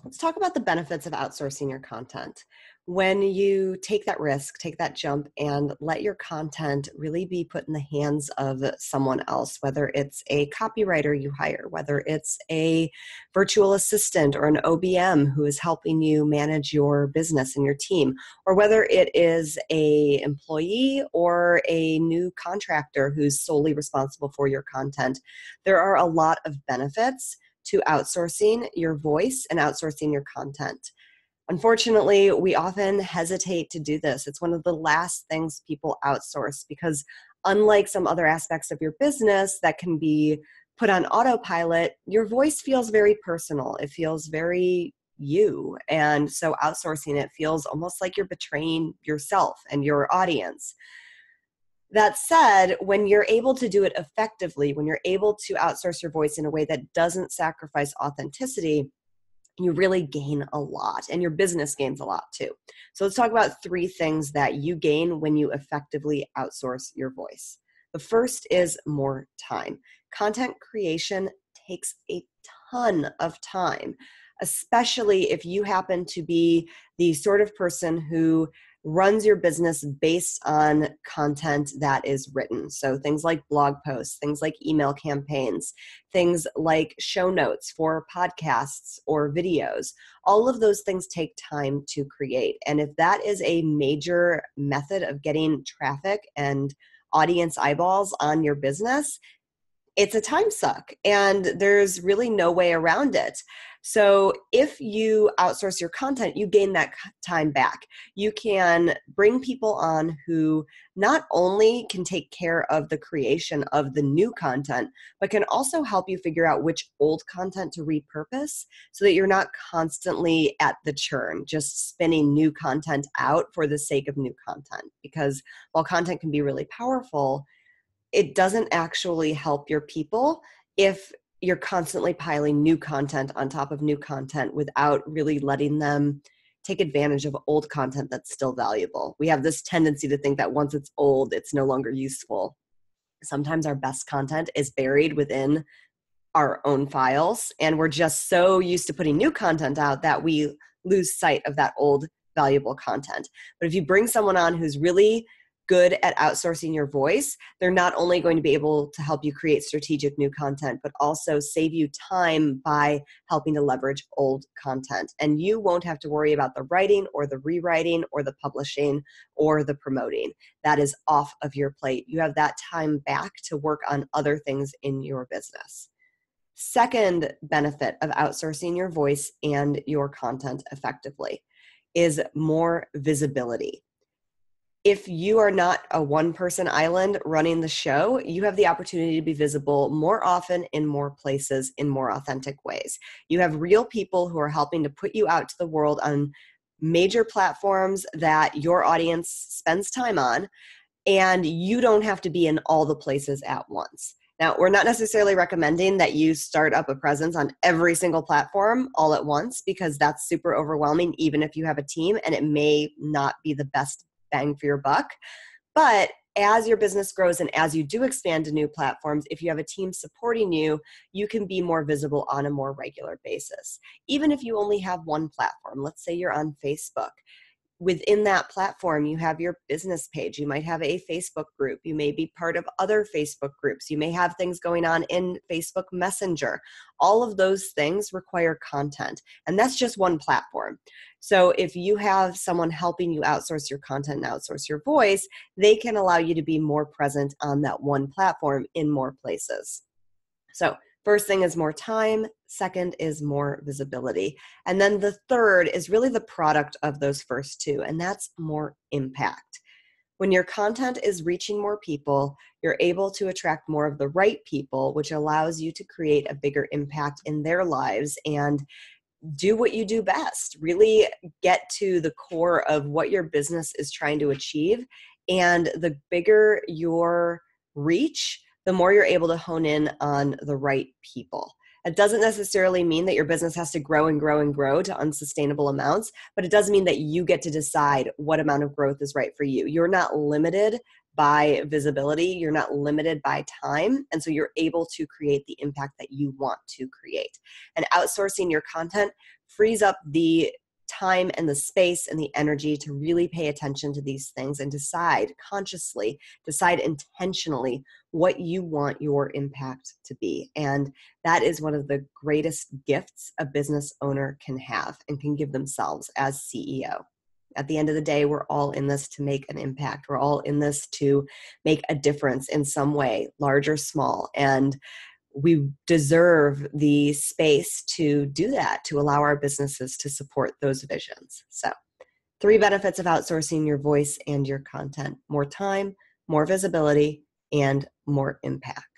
Let's talk about the benefits of outsourcing your content. When you take that risk, take that jump, and let your content really be put in the hands of someone else, whether it's a copywriter you hire, whether it's a virtual assistant or an OBM who is helping you manage your business and your team, or whether it is a employee or a new contractor who's solely responsible for your content. There are a lot of benefits to outsourcing your voice and outsourcing your content. Unfortunately, we often hesitate to do this. It's one of the last things people outsource because unlike some other aspects of your business that can be put on autopilot, your voice feels very personal. It feels very you. And so outsourcing it feels almost like you're betraying yourself and your audience. That said, when you're able to do it effectively, when you're able to outsource your voice in a way that doesn't sacrifice authenticity, you really gain a lot, and your business gains a lot too. So let's talk about 3 things that you gain when you effectively outsource your voice. The first is more time. Content creation takes a ton of time, especially if you happen to be the sort of person who runs your business based on content that is written. So things like blog posts, things like email campaigns, things like show notes for podcasts or videos. All of those things take time to create. And if that is a major method of getting traffic and audience eyeballs on your business, it's a time suck and there's really no way around it. So if you outsource your content, you gain that time back. You can bring people on who not only can take care of the creation of the new content, but can also help you figure out which old content to repurpose so that you're not constantly at the churn, just spinning new content out for the sake of new content. Because while content can be really powerful, it doesn't actually help your people if you're constantly piling new content on top of new content without really letting them take advantage of old content that's still valuable. We have this tendency to think that once it's old, it's no longer useful. Sometimes our best content is buried within our own files, and we're just so used to putting new content out that we lose sight of that old valuable content. But if you bring someone on who's really good at outsourcing your voice, they're not only going to be able to help you create strategic new content, but also save you time by helping to leverage old content. And you won't have to worry about the writing or the rewriting or the publishing or the promoting. That is off of your plate. You have that time back to work on other things in your business. Second benefit of outsourcing your voice and your content effectively is more visibility. If you are not a one-person island running the show, you have the opportunity to be visible more often in more places in more authentic ways. You have real people who are helping to put you out to the world on major platforms that your audience spends time on, and you don't have to be in all the places at once. Now, we're not necessarily recommending that you start up a presence on every single platform all at once because that's super overwhelming, even if you have a team, and it may not be the best bang for your buck. But as your business grows and as you do expand to new platforms, if you have a team supporting you, you can be more visible on a more regular basis. Even if you only have one platform, let's say you're on Facebook. Within that platform, you have your business page. You might have a Facebook group. You may be part of other Facebook groups. You may have things going on in Facebook Messenger. All of those things require content, and that's just one platform. So if you have someone helping you outsource your content and outsource your voice, they can allow you to be more present on that one platform in more places. So first thing is more time. Second is more visibility. And then the third is really the product of those first two, and that's more impact. When your content is reaching more people, you're able to attract more of the right people, which allows you to create a bigger impact in their lives and do what you do best. Really get to the core of what your business is trying to achieve. And the bigger your reach, the more you're able to hone in on the right people. It doesn't necessarily mean that your business has to grow and grow and grow to unsustainable amounts, but it does mean that you get to decide what amount of growth is right for you. You're not limited by visibility. You're not limited by time. And so you're able to create the impact that you want to create. And outsourcing your content frees up the time and the space and the energy to really pay attention to these things and decide consciously, decide intentionally what you want your impact to be. And that is one of the greatest gifts a business owner can have and can give themselves as CEO. At the end of the day, we're all in this to make an impact. We're all in this to make a difference in some way, large or small. And we deserve the space to do that, to allow our businesses to support those visions. So 3 benefits of outsourcing your voice and your content: more time, more visibility, and more impact.